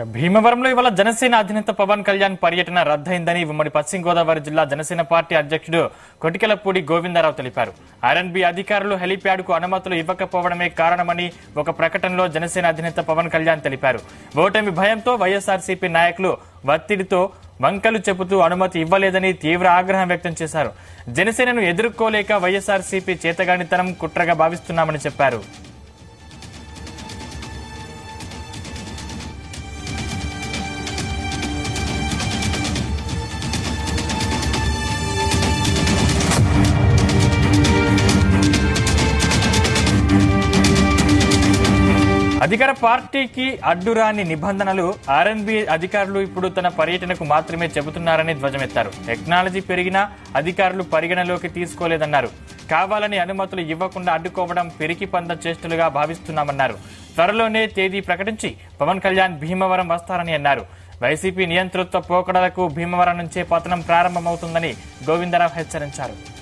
భీమవరంలో ఇవాళ జనసేన అధినేత పవన్ కళ్యాణ్ పర్యటన రద్దయిందని ఉమ్మడి పశ్చిమ గోదావరి జిల్లా జనసేన పార్టీ అధ్యక్షుడు కొటికెలపూడి గోవిందరావు తెలిపారు. ఆర్ఎన్బి అధికారులు హెలీప్యాడ్ కు అనుమతులు ఇవ్వకపోవడమే కారణమని ఒక ప్రకటనలో జనసేన అధినేత పవన్ కళ్యాణ్ తెలిపారు. ఓటమి భయంతో వైఎస్ఆర్సీపీ నాయకులు ఒత్తిడితో వంకలు చెబుతూ అనుమతి ఇవ్వలేదని తీవ్ర ఆగ్రహం వ్యక్తం చేశారు. జనసేనను ఎదుర్కోలేక వైఎస్ఆర్సీపీ చేతగానితనం కుట్రగా భావిస్తున్నామని చెప్పారు. అధికార పార్టీకి అడ్డురాని నిబంధనలు ఆర్ఎన్బి అధికారులు ఇప్పుడు తన పర్యటనకు మాత్రమే చెబుతున్నారని ధ్వజమెత్తారు. టెక్నాలజీ పెరిగినా అధికారులు పరిగణలోకి తీసుకోలేదన్నారు. కావాలని అనుమతులు ఇవ్వకుండా అడ్డుకోవడం పెరికి పంద చేష్టలుగా భావిస్తున్నామన్నారు. త్వరలోనే తేదీ ప్రకటించి పవన్ కళ్యాణ్ భీమవరం వస్తారని అన్నారు. వైసీపీ నియంతృత్వ పోకడలకు భీమవరం నుంచే పతనం ప్రారంభమవుతుందని గోవిందరావు హెచ్చరించారు.